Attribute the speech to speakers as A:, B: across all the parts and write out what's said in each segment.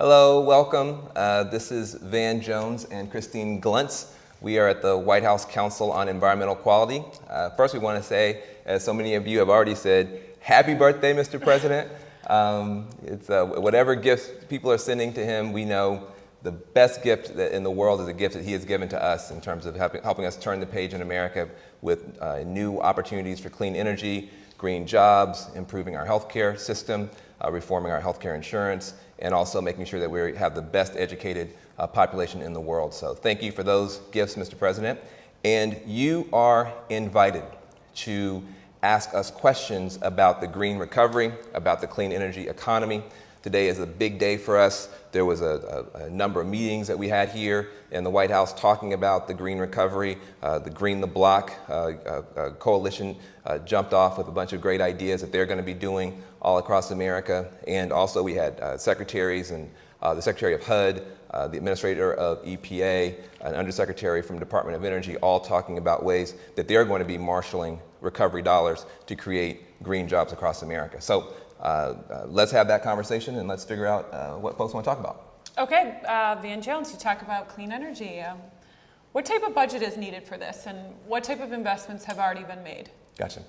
A: Hello, welcome. This is Van Jones and Christine Gluntz. We are at the White House Council on Environmental Quality. First, we want to say, as so many of you have already said, happy birthday, Mr. President. Whatever gifts people are sending to him, we know the best gift in the world is a gift that he has given to us in terms of helping us turn the page in America with new opportunities for clean energy, green jobs, improving our healthcare system, reforming our healthcare insurance, and also making sure that we have the best educated population in the world. So thank you for those gifts, Mr. President. And you are invited to ask us questions about the green recovery, about the clean energy economy. Today is a big day for us. There was a number of meetings that we had here in the White House talking about the green recovery. The Green the Block coalition jumped off with a bunch of great ideas that they're going to be doing all across America. And also we had secretaries and the Secretary of HUD, the Administrator of EPA, an Undersecretary from Department of Energy, all talking about ways that they're going to be marshaling recovery dollars to create green jobs across America. So let's have that conversation and let's figure out what folks want to talk about.
B: Okay, Van Jones, you talk about clean energy. What type of budget is needed for this and what type of investments have already been made?
A: Gotcha.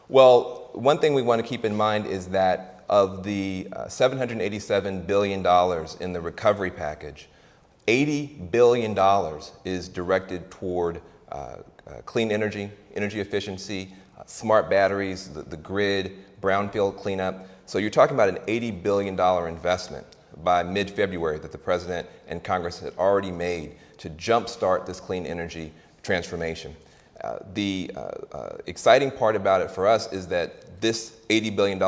A: Well, one thing we want to keep in mind is that of the $787 billion in the recovery package, $80 billion is directed toward clean energy, energy efficiency, smart batteries, the grid, brownfield cleanup. So you're talking about an $80 billion investment by mid-February that the President and Congress had already made to jumpstart this clean energy transformation. The exciting part about it for us is that this $80 billion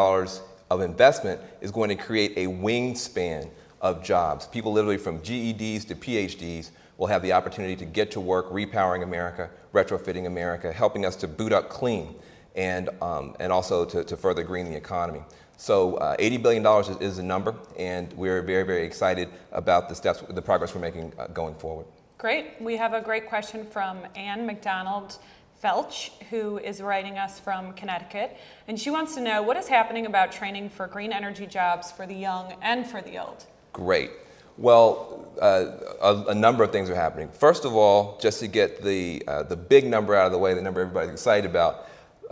A: of investment is going to create a wingspan of jobs. People literally from GEDs to PhDs will have the opportunity to get to work repowering America, retrofitting America, helping us to boot up clean and also to further green the economy. So $80 billion is the number, and we're very, very excited about the progress we're making going forward.
B: Great. We have a great question from Ann McDonald Felch, who is writing us from Connecticut, and she wants to know what is happening about training for green energy jobs for the young and for the old.
A: Great. Well, a number of things are happening. First of all, just to get the big number out of the way, the number everybody's excited about,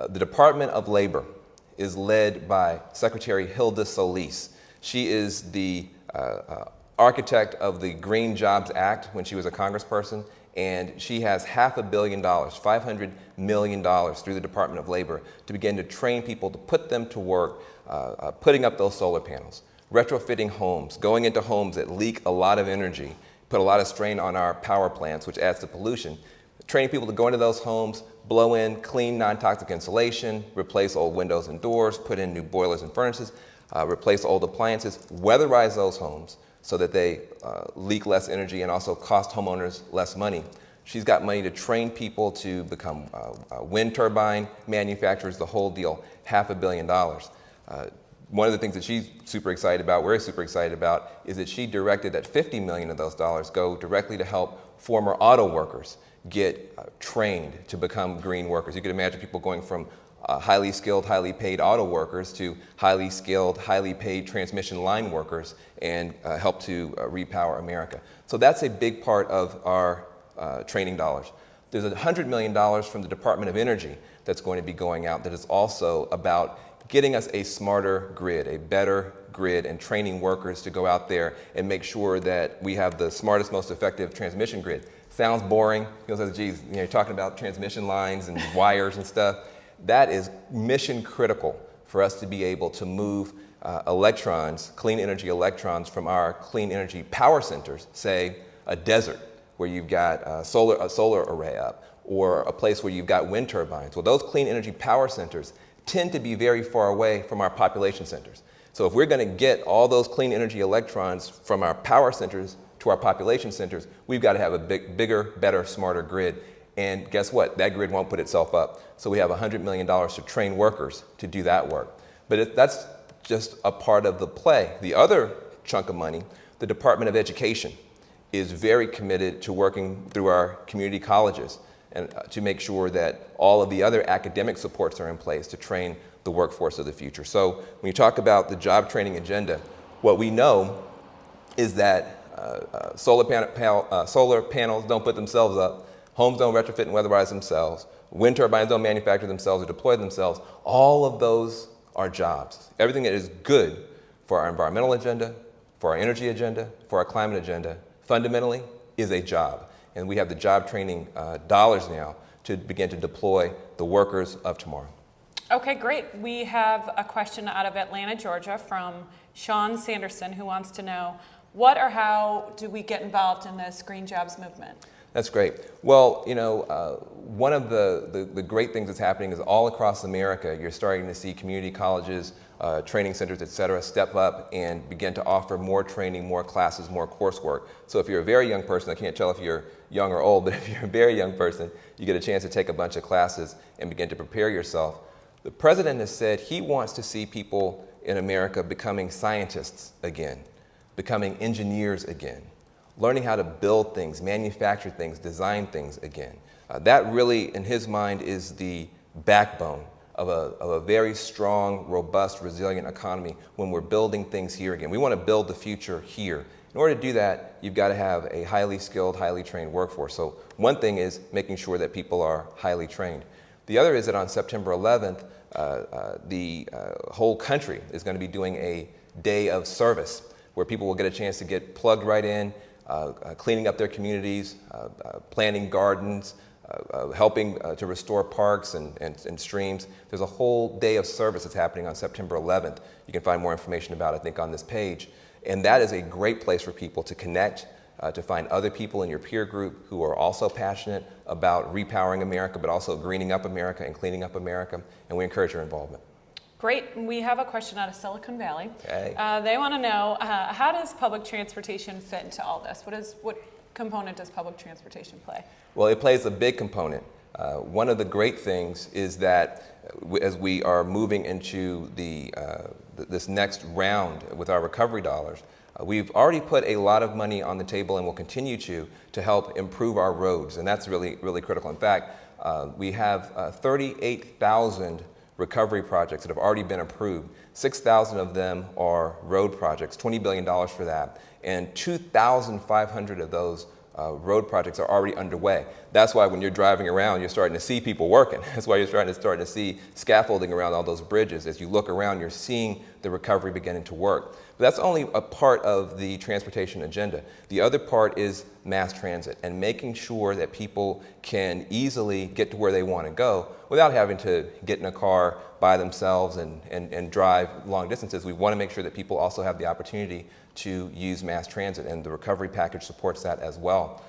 A: the Department of Labor is led by Secretary Hilda Solis. She is the architect of the Green Jobs Act when she was a congressperson, and she has $500 million, $500 million through the Department of Labor to begin to train people to put them to work, putting up those solar panels, retrofitting homes, going into homes that leak a lot of energy, put a lot of strain on our power plants, which adds to pollution, training people to go into those homes, blow in clean, non-toxic insulation, replace old windows and doors, put in new boilers and furnaces, replace old appliances, weatherize those homes so that they leak less energy and also cost homeowners less money. She's got money to train people to become wind turbine manufacturers, the whole deal, $500 million. One of the things that she's super excited about, we're super excited about, is that she directed that $50 million of those dollars go directly to help former auto workers get trained to become green workers. You could imagine people going from highly skilled, highly paid auto workers to highly skilled, highly paid transmission line workers and help to repower America. So that's a big part of our training dollars. There's $100 million from the Department of Energy that's going to be going out that is also about getting us a smarter grid, a better grid, and training workers to go out there and make sure that we have the smartest, most effective transmission grid. Sounds boring. People say, geez, you're talking about transmission lines and wires and stuff. That is mission critical for us to be able to move electrons, clean energy electrons from our clean energy power centers, say a desert where you've got a solar array up, or a place where you've got wind turbines. Well, those clean energy power centers tend to be very far away from our population centers. So if we're going to get all those clean energy electrons from our power centers to our population centers, we've got to have a bigger, better, smarter grid. And guess what? That grid won't put itself up. So we have $100 million to train workers to do that work. But that's just a part of the play. The other chunk of money, the Department of Education is very committed to working through our community colleges and to make sure that all of the other academic supports are in place to train the workforce of the future. So when you talk about the job training agenda, what we know is that solar panels don't put themselves up, homes don't retrofit and weatherize themselves, wind turbines don't manufacture themselves or deploy themselves. All of those are jobs. Everything that is good for our environmental agenda, for our energy agenda, for our climate agenda, fundamentally is a job. And we have the job training dollars now to begin to deploy the workers of tomorrow.
B: Okay, great. We have a question out of Atlanta, Georgia from Sean Sanderson, who wants to know, what or how do we get involved in this green jobs movement?
A: That's great. Well, you know, one of the great things that's happening is all across America, you're starting to see community colleges, training centers, et cetera, step up and begin to offer more training, more classes, more coursework. So if you're a very young person, I can't tell if you're young or old, but if you're a very young person, you get a chance to take a bunch of classes and begin to prepare yourself. The president has said he wants to see people in America becoming scientists again, becoming engineers again, learning how to build things, manufacture things, design things again. That really, in his mind, is the backbone of a very strong, robust, resilient economy when we're building things here again. We want to build the future here. In order to do that, you've got to have a highly skilled, highly trained workforce. So one thing is making sure that people are highly trained. The other is that on September 11th, the whole country is going to be doing a day of service where people will get a chance to get plugged right in, cleaning up their communities, planting gardens, helping to restore parks and streams. There's a whole day of service that's happening on September 11th. You can find more information about it, I think, on this page. And that is a great place for people to connect, to find other people in your peer group who are also passionate about repowering America, but also greening up America and cleaning up America. And we encourage your involvement.
B: Great. We have a question out of Silicon Valley.
A: Okay.
B: They want to know, how does public transportation fit into all this? What component does public transportation play?
A: Well, it plays a big component. One of the great things is that as we are moving into this next round with our recovery dollars, we've already put a lot of money on the table and will continue to help improve our roads, and that's really, really critical. In fact, we have 38,000 recovery projects that have already been approved. 6,000 of them are road projects, $20 billion for that, and 2,500 of those road projects are already underway. That's why when you're driving around, you're starting to see people working. That's why you're starting to see scaffolding around all those bridges. As you look around, you're seeing the recovery beginning to work. But that's only a part of the transportation agenda. The other part is mass transit and making sure that people can easily get to where they want to go without having to get in a car by themselves and drive long distances. We want to make sure that people also have the opportunity to use mass transit, and the recovery package supports that as well.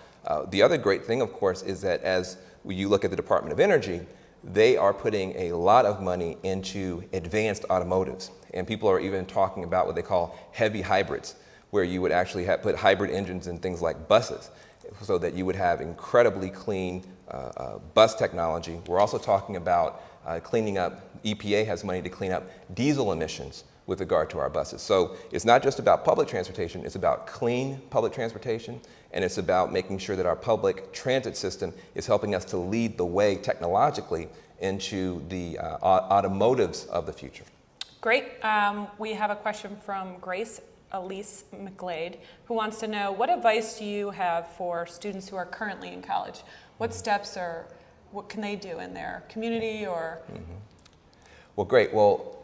A: The other great thing, of course, is that as you look at the Department of Energy, they are putting a lot of money into advanced automotives. And people are even talking about what they call heavy hybrids, where you would actually put hybrid engines in things like buses so that you would have incredibly clean bus technology. We're also talking about cleaning up, EPA has money to clean up diesel emissions with regard to our buses. So it's not just about public transportation, it's about clean public transportation, and it's about making sure that our public transit system is helping us to lead the way technologically into the automotives of the future.
B: Great. We have a question from Grace Elise McGlade, who wants to know, what advice do you have for students who are currently in college? What steps or what can they do in their community or?
A: Well, great. Well,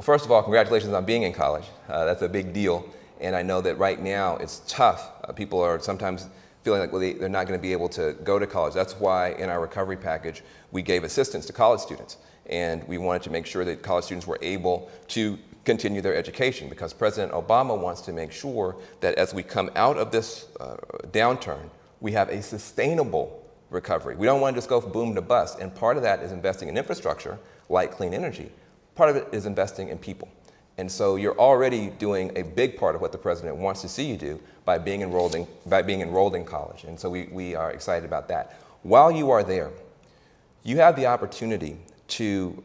A: first of all, congratulations on being in college. That's a big deal. And I know that right now it's tough. People are sometimes feeling like they're not going to be able to go to college. That's why in our recovery package, we gave assistance to college students. And we wanted to make sure that college students were able to continue their education, because President Obama wants to make sure that as we come out of this downturn, we have a sustainable recovery. We don't want to just go from boom to bust. And part of that is investing in infrastructure like clean energy. Part of it is investing in people. And so you're already doing a big part of what the president wants to see you do by being enrolled in college. And so we are excited about that. While you are there, you have the opportunity to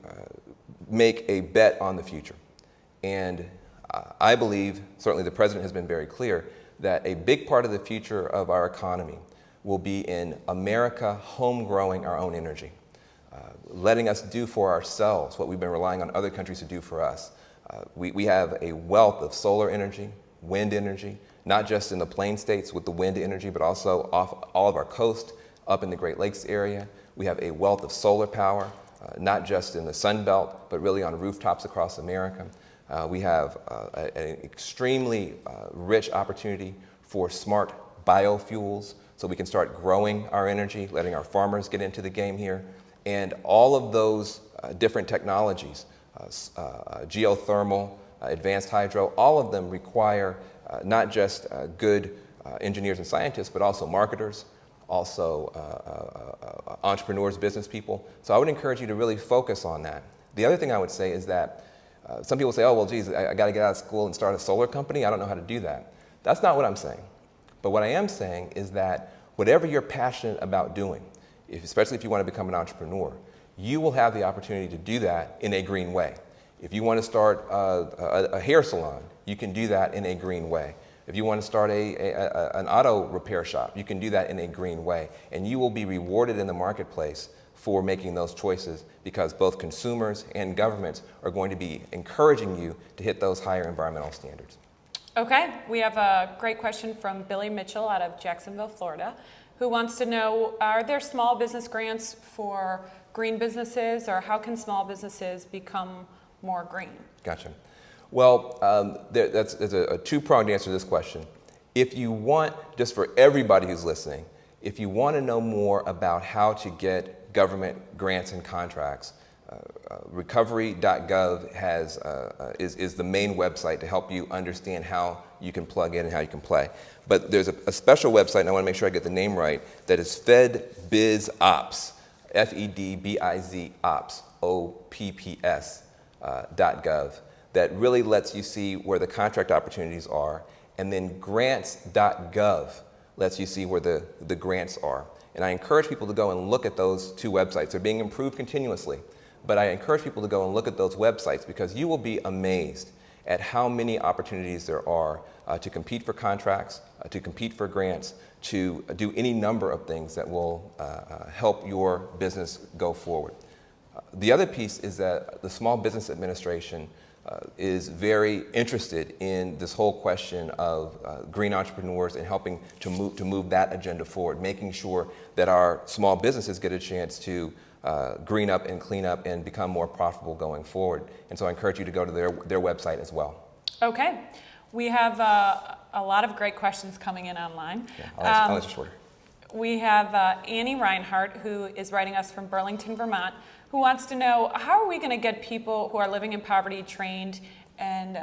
A: make a bet on the future. And I believe, certainly the president has been very clear, that a big part of the future of our economy will be in America home-growing our own energy, letting us do for ourselves what we've been relying on other countries to do for us. We have a wealth of solar energy, wind energy, not just in the plain states with the wind energy, but also off all of our coast, up in the Great Lakes area. We have a wealth of solar power, not just in the Sun Belt, but really on rooftops across America. We have an extremely rich opportunity for smart biofuels, so we can start growing our energy, letting our farmers get into the game here. And all of those different technologies, geothermal, advanced hydro, all of them require not just good engineers and scientists, but also marketers, also entrepreneurs, business people. So I would encourage you to really focus on that. The other thing I would say is that some people say, oh, well, geez, I got to get out of school and start a solar company. I don't know how to do that. That's not what I'm saying. But what I am saying is that whatever you're passionate about doing, especially if you want to become an entrepreneur, you will have the opportunity to do that in a green way. If you want to start a hair salon, you can do that in a green way. If you want to start an auto repair shop, you can do that in a green way. And you will be rewarded in the marketplace for making those choices, because both consumers and governments are going to be encouraging you to hit those higher environmental standards.
B: Okay, we have a great question from Billy Mitchell out of Jacksonville, Florida, who wants to know, are there small business grants for green businesses, or how can small businesses become more green?
A: Gotcha. Well, there's a two-pronged answer to this question. If you want, just for everybody who's listening, if you want to know more about how to get government grants and contracts, recovery.gov is the main website to help you understand how you can plug in and how you can play. But there's a special website, and I want to make sure I get the name right, that is FedBizOpps, FEDBIZ Ops, OPPS, .gov, that really lets you see where the contract opportunities are, and then grants.gov lets you see where the grants are. And I encourage people to go and look at those two websites. They're being improved continuously. But I encourage people to go and look at those websites, because you will be amazed at how many opportunities there are to compete for contracts, to compete for grants, to do any number of things that will help your business go forward. The other piece is that the Small Business Administration is very interested in this whole question of green entrepreneurs and helping to move that agenda forward, making sure that our small businesses get a chance to green up and clean up and become more profitable going forward. And so I encourage you to go to their website as well.
B: Okay. We have a lot of great questions coming in online.
A: Yeah, I'll answer shorter.
B: We have Annie Reinhardt, who is writing us from Burlington, Vermont, who wants to know, how are we going to get people who are living in poverty trained and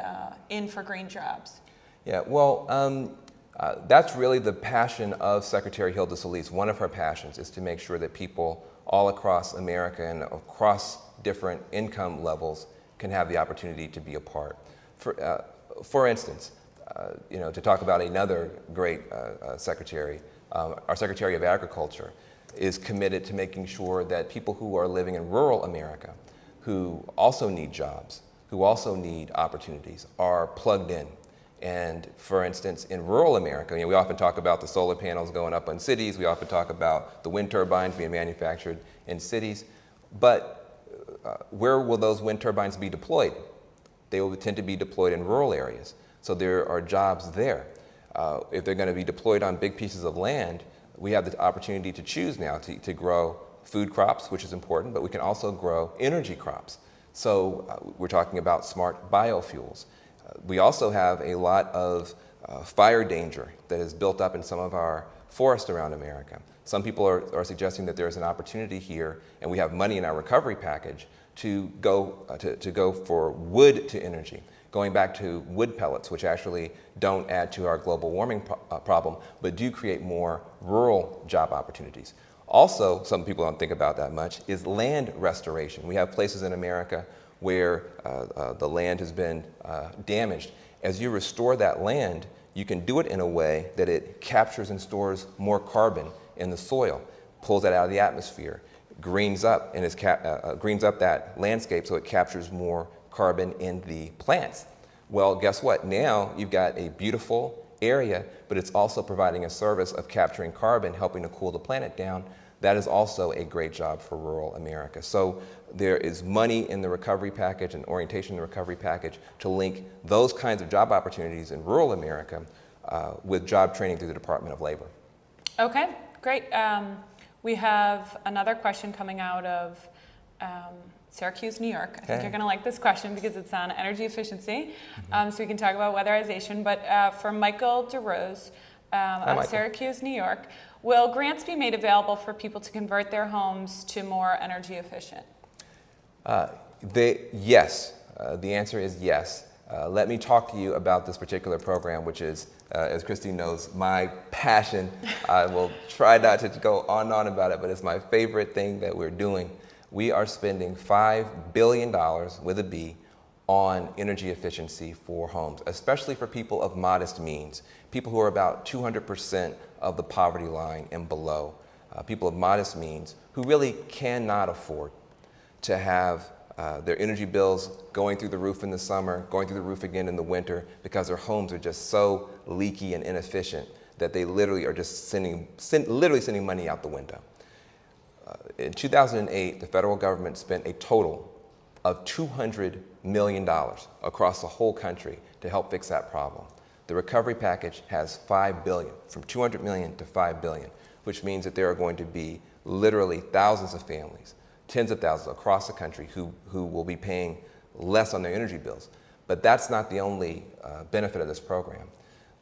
B: in for green jobs?
A: Yeah, well, that's really the passion of Secretary Hilda Solis. One of her passions is to make sure that people all across America and across different income levels can have the opportunity to be a part. For instance, to talk about another great secretary, our Secretary of Agriculture is committed to making sure that people who are living in rural America, who also need jobs, who also need opportunities, are plugged in. And for instance, in rural America, we often talk about the solar panels going up on cities, we often talk about the wind turbines being manufactured in cities, but where will those wind turbines be deployed? They will tend to be deployed in rural areas. So there are jobs there. If they're going to be deployed on big pieces of land, we have the opportunity to choose now to grow food crops, which is important, but we can also grow energy crops. So we're talking about smart biofuels. We also have a lot of fire danger that is built up in some of our forests around America. Some people are suggesting that there's an opportunity here, and we have money in our recovery package to go for wood to energy, going back to wood pellets, which actually don't add to our global warming problem, but do create more rural job opportunities. Also, some people don't think about that much, is land restoration. We have places in America where the land has been damaged. As you restore that land, you can do it in a way that it captures and stores more carbon in the soil, pulls that out of the atmosphere, greens up and greens up that landscape so it captures more carbon in the plants. Well, guess what? Now you've got a beautiful area, but it's also providing a service of capturing carbon, helping to cool the planet down. That is also a great job for rural America. So there is money in the recovery package and orientation in the recovery package to link those kinds of job opportunities in rural America with job training through the Department of Labor.
B: Okay, great. We have another question coming out of Syracuse, New York. I think you're going to like this question because it's on energy efficiency. So we can talk about weatherization. But for Michael DeRose of
A: Michael.
B: Syracuse, New York, will grants be made available for people to convert their homes to more energy efficient?
A: Yes. The answer is yes. Let me talk to you about this particular program, which is, as Christine knows, my passion. I will try not to go on and on about it, but it's my favorite thing that we're doing. We are spending $5 billion, with a B, on energy efficiency for homes, especially for people of modest means, people who are about 200% of the poverty line and below, people of modest means who really cannot afford to have their energy bills going through the roof in the summer, going through the roof again in the winter, because their homes are just so leaky and inefficient that they literally are just sending money out the window. In 2008, the federal government spent a total of $200 million across the whole country to help fix that problem. The recovery package has $5 billion, from $200 million to $5 billion, which means that there are going to be literally thousands of families, tens of thousands across the country who will be paying less on their energy bills. But that's not the only benefit of this program.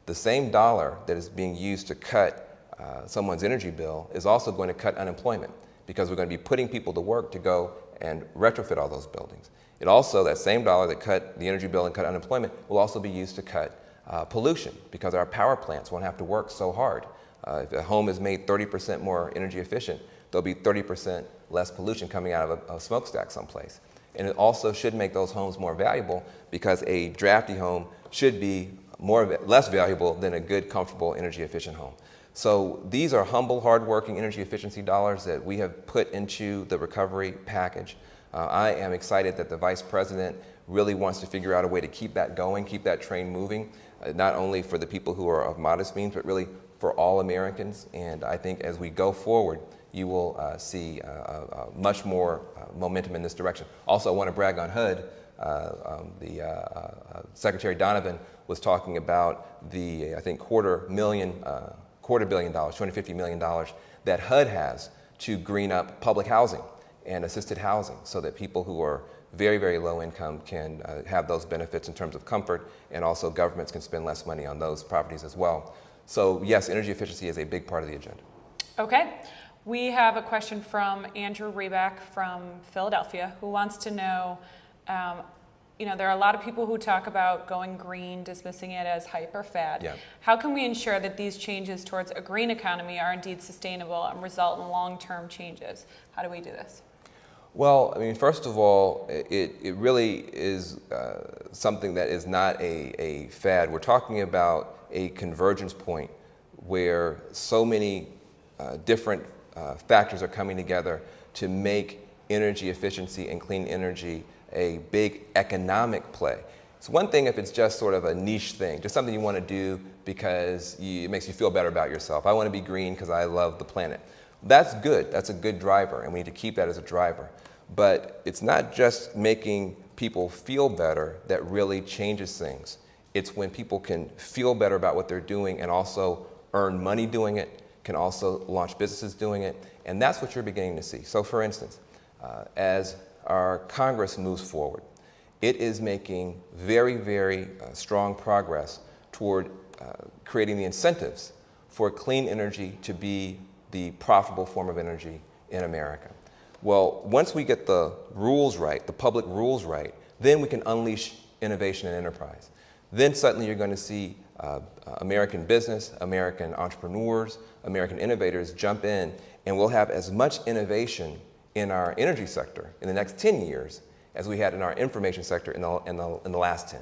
A: The same dollar that is being used to cut someone's energy bill is also going to cut unemployment, because we're going to be putting people to work to go and retrofit all those buildings. It also, that same dollar that cut the energy bill and cut unemployment, will also be used to cut pollution, because our power plants won't have to work so hard. If a home is made 30% more energy efficient, there'll be 30% less pollution coming out of a smokestack someplace. And it also should make those homes more valuable, because a drafty home should be less valuable than a good, comfortable, energy efficient home. So these are humble, hardworking energy efficiency dollars that we have put into the recovery package. I am excited that the Vice President really wants to figure out a way to keep that going, keep that train moving, not only for the people who are of modest means, but really for all Americans. And I think as we go forward, you will see much more momentum in this direction. Also, I want to brag on HUD. Secretary Donovan was talking about the, I think, $250 million, $250 million that HUD has to green up public housing and assisted housing, so that people who are very, very low income can have those benefits in terms of comfort, and also governments can spend less money on those properties as well. So yes, energy efficiency is a big part of the agenda.
B: Okay. We have a question from Andrew Reback from Philadelphia, who wants to know, there are a lot of people who talk about going green, dismissing it as hype or fad.
A: Yeah.
B: How can we ensure that these changes towards a green economy are indeed sustainable and result in long-term changes? How do we do this?
A: Well, I mean, first of all, it really is something that is not a fad. We're talking about a convergence point where so many different factors are coming together to make energy efficiency and clean energy a big economic play. It's one thing if it's just sort of a niche thing, just something you want to do because it makes you feel better about yourself. I want to be green because I love the planet. That's good. That's a good driver, and we need to keep that as a driver. But it's not just making people feel better that really changes things. It's when people can feel better about what they're doing and also earn money doing it, can also launch businesses doing it, and that's what you're beginning to see. So for instance, as our Congress moves forward, it is making very, very strong progress toward creating the incentives for clean energy to be the profitable form of energy in America. Well, once we get the rules right, the public rules right, then we can unleash innovation and enterprise. Then suddenly you're going to see American business, American entrepreneurs, American innovators jump in, and we'll have as much innovation in our energy sector in the next 10 years as we had in our information sector in the last 10.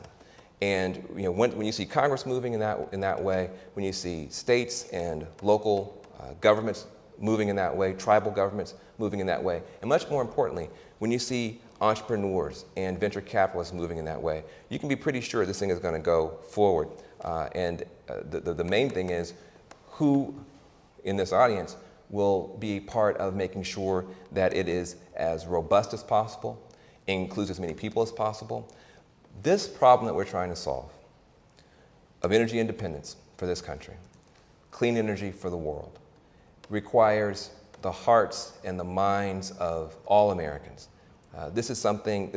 A: And when you see Congress moving in that way, when you see states and local governments moving in that way, tribal governments moving in that way, and much more importantly, when you see entrepreneurs and venture capitalists moving in that way, you can be pretty sure this thing is going to go forward. The main thing is who in this audience will be part of making sure that it is as robust as possible, includes as many people as possible. This problem that we're trying to solve of energy independence, for this country, clean energy for the world, requires the hearts and the minds of all Americans. This is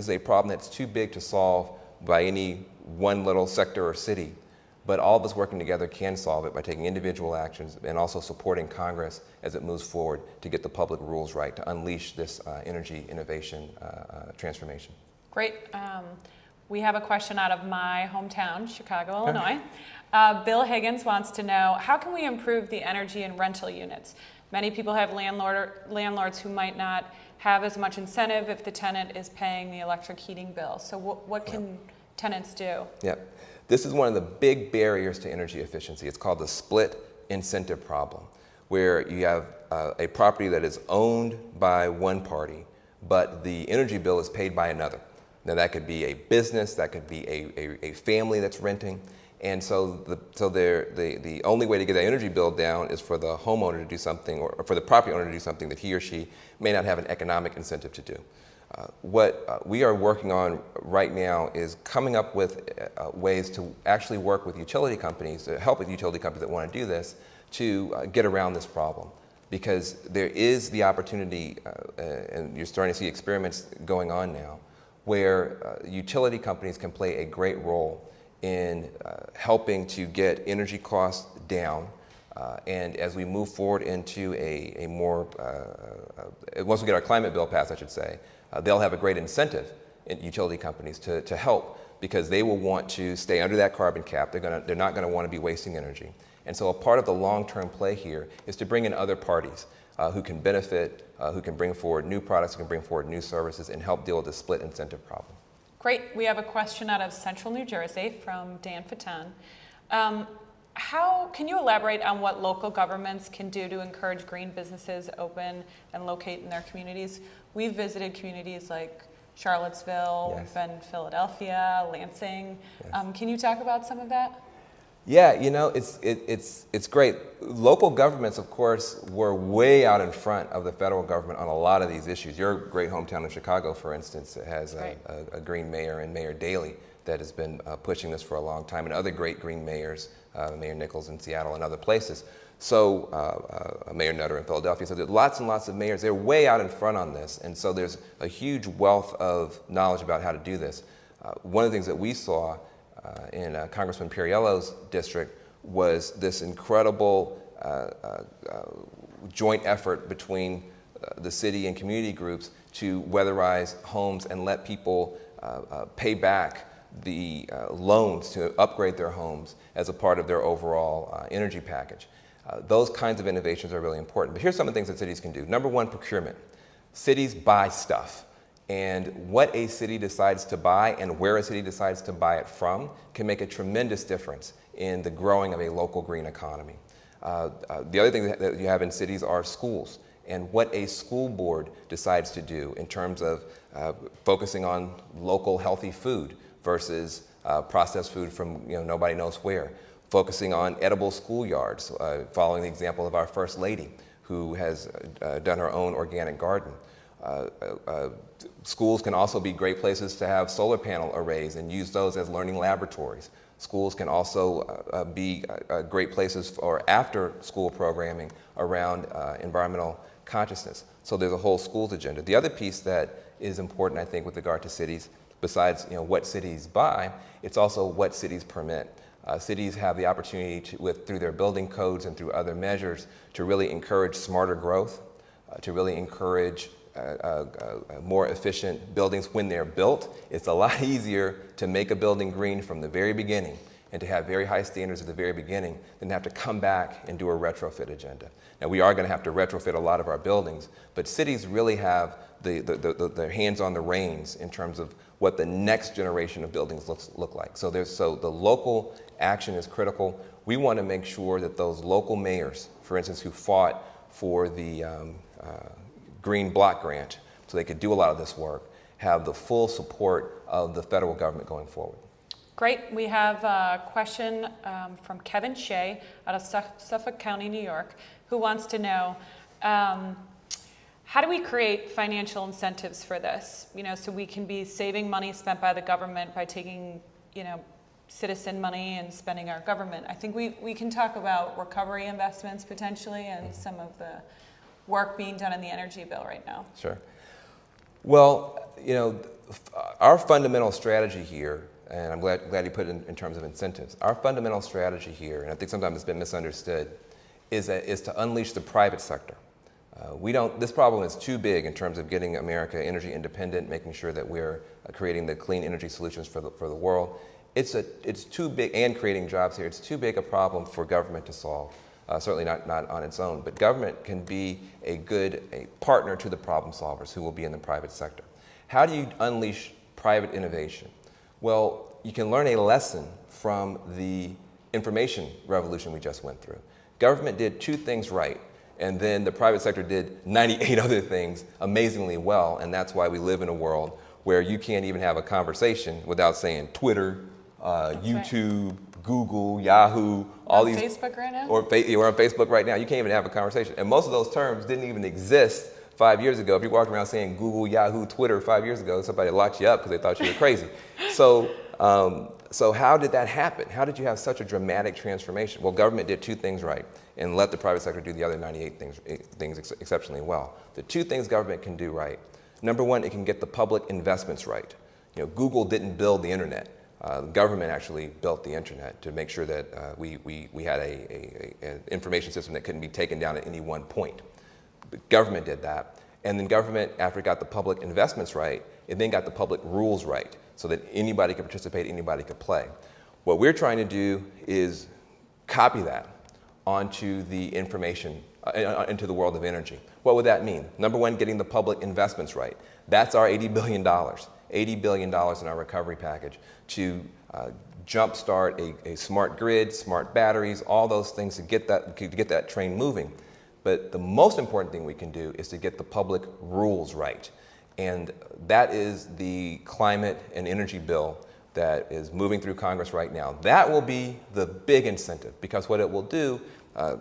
A: a problem that's too big to solve by any one little sector or city, but all of us working together can solve it by taking individual actions and also supporting Congress as it moves forward to get the public rules right to unleash this energy innovation transformation.
B: Great. We have a question out of my hometown, Chicago, Illinois. Bill Higgins wants to know, how can we improve the energy in rental units? Many people have landlords who might not have as much incentive if the tenant is paying the electric heating bill. So what can tenants do?
A: Yep. This is one of the big barriers to energy efficiency. It's called the split incentive problem, where you have a property that is owned by one party, but the energy bill is paid by another. Now that could be a business, that could be a family that's renting. And so the only way to get that energy bill down is for the homeowner to do something, or for the property owner to do something that he or she may not have an economic incentive to do. What we are working on right now is coming up with ways to actually work with utility companies, to help with utility companies that want to do this, to get around this problem. Because there is the opportunity, and you're starting to see experiments going on now, where utility companies can play a great role in helping to get energy costs down. And as we move forward into a more, once we get our climate bill passed, I should say, they'll have a great incentive in utility companies to help, because they will want to stay under that carbon cap. They're not going to want to be wasting energy. And so a part of the long-term play here is to bring in other parties who can benefit, who can bring forward new products, who can bring forward new services, and help deal with the split incentive problem.
B: Great. We have a question out of Central New Jersey from Dan Fatan. Can you elaborate on what local governments can do to encourage green businesses open and locate in their communities? We've visited communities like Charlottesville,
A: Yes.
B: we've been in Philadelphia, Lansing.
A: Yes.
B: Can you talk about some of that?
A: Yeah, you know, it's great. Local governments, of course, were way out in front of the federal government on a lot of these issues. Your great hometown of Chicago, for instance, has a green mayor, and Mayor Daley, that has been pushing this for a long time, and other great green mayors, Mayor Nichols in Seattle and other places. So Mayor Nutter in Philadelphia. So there's lots and lots of mayors. They're way out in front on this, and so there's a huge wealth of knowledge about how to do this. One of the things that we saw in Congressman Piriello's district was this incredible joint effort between the city and community groups to weatherize homes and let people pay back the loans to upgrade their homes as a part of their overall energy package. Those kinds of innovations are really important. But here's some of the things that cities can do. Number one, procurement. Cities buy stuff. And what a city decides to buy and where a city decides to buy it from can make a tremendous difference in the growing of a local green economy. The other thing that you have in cities are schools, and what a school board decides to do in terms of focusing on local healthy food versus processed food from nobody knows where, focusing on edible schoolyards, following the example of our First Lady, who has done her own organic garden. Schools can also be great places to have solar panel arrays and use those as learning laboratories. Schools can also be great places for after-school programming around environmental consciousness. So there's a whole schools agenda. The other piece that is important, I think, with regard to cities, besides what cities buy, it's also what cities permit. Cities have the opportunity through their building codes and through other measures to really encourage smarter growth, to really encourage more efficient buildings when they're built. It's a lot easier to make a building green from the very beginning and to have very high standards at the very beginning than to have to come back and do a retrofit agenda. Now, we are going to have to retrofit a lot of our buildings, but cities really have their hands on the reins in terms of what the next generation of buildings look like. So the local action is critical. We want to make sure that those local mayors, for instance, who fought for the Green Block Grant, so they could do a lot of this work, have the full support of the federal government going forward.
B: Great. We have a question from Kevin Shea out of Suffolk County, New York, who wants to know, how do we create financial incentives for this? So we can be saving money spent by the government by taking, citizen money and spending our government. I think we can talk about recovery investments potentially and some of the work being done in the energy bill right now.
A: Sure. Well, you know, our fundamental strategy here, and I'm glad you put it in terms of incentives, our fundamental strategy here, and I think sometimes it's been misunderstood, is to unleash the private sector. This problem is too big in terms of getting America energy independent, making sure that we're creating the clean energy solutions for the world. It's too big, and creating jobs here, it's too big a problem for government to solve. Certainly not on its own, but government can be a partner to the problem solvers who will be in the private sector. How do you unleash private innovation? Well, you can learn a lesson from the information revolution we just went through. Government did 2 things right, and then the private sector did 98 other things amazingly well, and that's why we live in a world where you can't even have a conversation without saying Twitter, YouTube, right. Google, Yahoo, all these.
B: Facebook right now?
A: We're on Facebook right now. You can't even have a conversation. And most of those terms didn't even exist 5 years ago. If you walked around saying Google, Yahoo, Twitter 5 years ago, somebody locked you up because they thought you were crazy. So how did that happen? How did you have such a dramatic transformation? Well, government did 2 things right and let the private sector do the other 98 things exceptionally well. The 2 things government can do right. Number 1, it can get the public investments right. You know, Google didn't build the internet. The government actually built the internet to make sure that we had an information system that couldn't be taken down at any one point. The government did that. And then government, after it got the public investments right, it then got the public rules right so that anybody could participate, anybody could play. What we're trying to do is copy that onto the information, into the world of energy. What would that mean? Number 1, getting the public investments right. That's our $80 billion. $80 billion in our recovery package to jumpstart a smart grid, smart batteries, all those things to get that train moving. But the most important thing we can do is to get the public rules right. And that is the climate and energy bill that is moving through Congress right now. That will be the big incentive, because what it will do,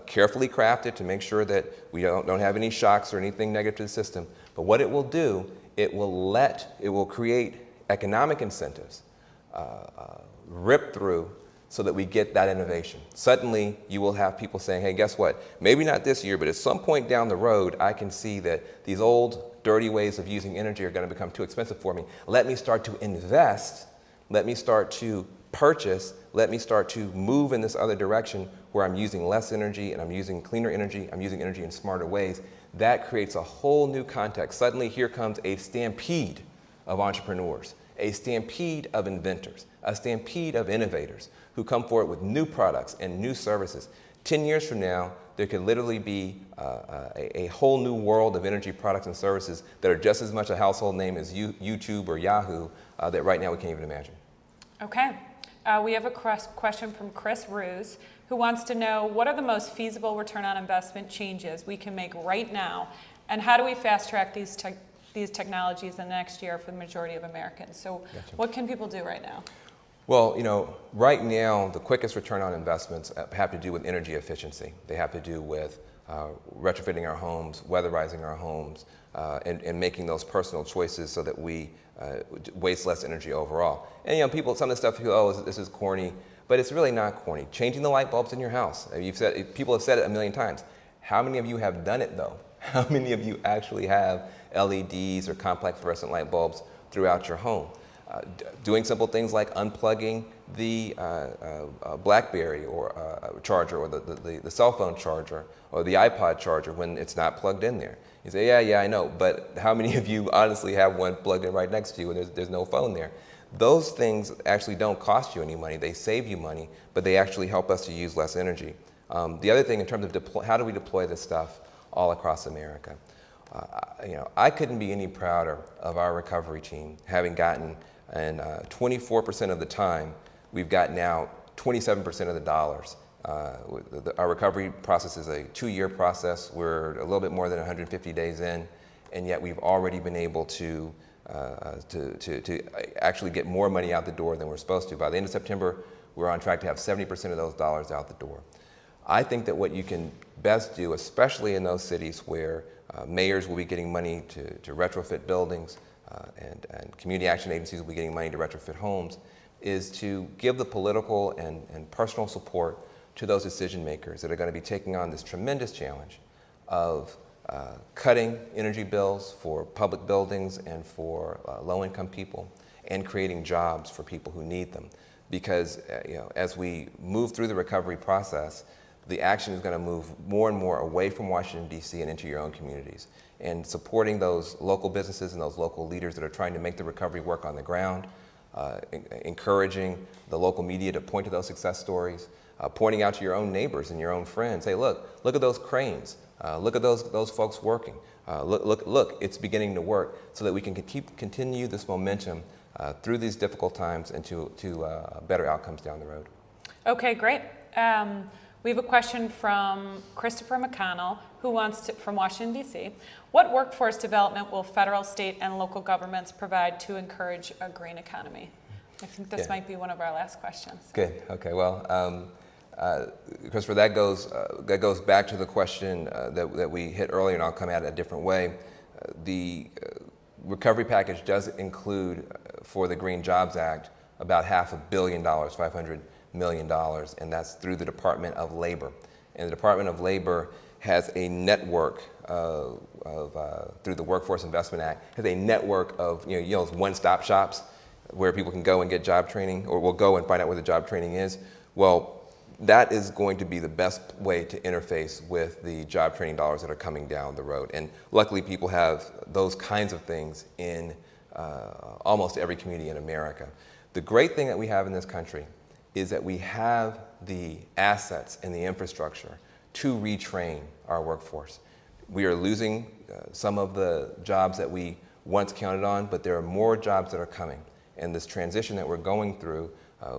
A: carefully crafted to make sure that we don't have any shocks or anything negative to the system, but what it will do, it will create economic incentives, rip through so that we get that innovation. Suddenly, you will have people saying, hey, guess what? Maybe not this year, but at some point down the road, I can see that these old, dirty ways of using energy are going to become too expensive for me. Let me start to invest. Let me start to purchase. Let me start to move in this other direction where I'm using less energy and I'm using cleaner energy. I'm using energy in smarter ways. That creates a whole new context. Suddenly, here comes a stampede of entrepreneurs, a stampede of inventors, a stampede of innovators who come forward with new products and new services. 10 years from now, there could literally be a whole new world of energy products and services that are just as much a household name as YouTube or Yahoo that right now we can't even imagine.
B: Okay. We have a question from Chris Ruse, who wants to know, what are the most feasible return on investment changes we can make right now, and how do we fast track these technologies in the next year for the majority of Americans? So Gotcha. What can people do right now?
A: Well, you know, right now, the quickest return on investments have to do with energy efficiency. They have to do with retrofitting our homes, weatherizing our homes, and making those personal choices so that we waste less energy overall. And, you know, some of the stuff, oh, this is corny, but it's really not corny. Changing the light bulbs in your house. People have said it a million times. How many of you have done it, though? How many of you actually have LEDs or complex fluorescent light bulbs throughout your home? Doing simple things like unplugging the BlackBerry or charger, or the cell phone charger, or the iPod charger when it's not plugged in there. You say, yeah, I know, but how many of you honestly have one plugged in right next to you and there's no phone there? Those things actually don't cost you any money. They save you money, but they actually help us to use less energy. The other thing in terms of how do we deploy this stuff all across America? I couldn't be any prouder of our recovery team, having gotten, and 24% of the time, we've gotten out 27% of the dollars. Our recovery process is a 2-year process. We're a little bit more than 150 days in, and yet we've already been able to actually get more money out the door than we're supposed to. By the end of September, we're on track to have 70% of those dollars out the door. I think that what you can best do, especially in those cities where mayors will be getting money to retrofit buildings and community action agencies will be getting money to retrofit homes, is to give the political and personal support to those decision makers that are going to be taking on this tremendous challenge of cutting energy bills for public buildings and for low-income people, and creating jobs for people who need them. Because as we move through the recovery process, the action is going to move more and more away from Washington, D.C. and into your own communities. And supporting those local businesses and those local leaders that are trying to make the recovery work on the ground, encouraging the local media to point to those success stories, pointing out to your own neighbors and your own friends, hey, look at those cranes. Look at those folks working. Look, it's beginning to work, so that we can continue this momentum through these difficult times and to better outcomes down the road.
B: Okay, great. We have a question from Christopher McConnell, who wants to, from Washington, D.C. What workforce development will federal, state, and local governments provide to encourage a green economy? I think this might be one of our last questions.
A: Good. Okay. Well, Christopher, that goes back to the question that we hit earlier, and I'll come at it a different way. The recovery package does include, for the Green Jobs Act, about $500 million, $500 million, and that's through the Department of Labor. And the Department of Labor has a network through the Workforce Investment Act, has a network of those one-stop shops where people can go and get job training, or will go and find out where the job training is. Well, that is going to be the best way to interface with the job training dollars that are coming down the road. And luckily, people have those kinds of things in almost every community in America. The great thing that we have in this country is that we have the assets and the infrastructure to retrain our workforce. We are losing some of the jobs that we once counted on, but there are more jobs that are coming. And this transition that we're going through,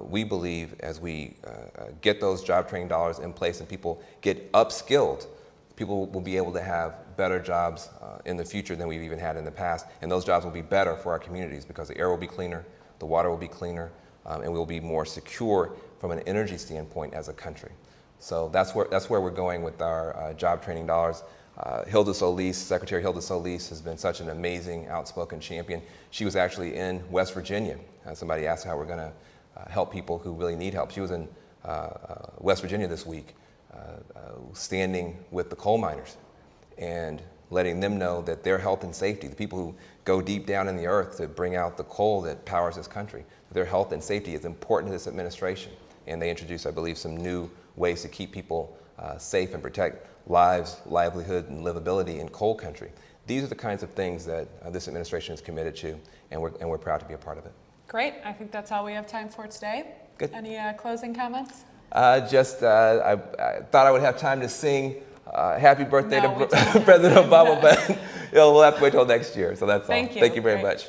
A: we believe, as we get those job training dollars in place and people get upskilled, people will be able to have better jobs in the future than we've even had in the past. And those jobs will be better for our communities because the air will be cleaner, the water will be cleaner, and we'll be more secure from an energy standpoint as a country. So that's where we're going with our job training dollars. Hilda Solis, Secretary Hilda Solis, has been such an amazing, outspoken champion. She was actually in West Virginia. Somebody asked how we're going to help people who really need help. She was in West Virginia this week, standing with the coal miners and letting them know that their health and safety, the people who go deep down in the earth to bring out the coal that powers this country, their health and safety is important to this administration. And they introduced, I believe, some new ways to keep people safe and protect lives, livelihood, and livability in coal country. These are the kinds of things that this administration is committed to, and we're proud to be a part of it.
B: Great. I think that's all we have time for today.
A: Good.
B: Any closing comments?
A: I thought I would have time to sing happy birthday
B: No,
A: to President Obama, but we'll have to wait till next year. So that's all.
B: Thank you.
A: Thank you very
B: Great.
A: much.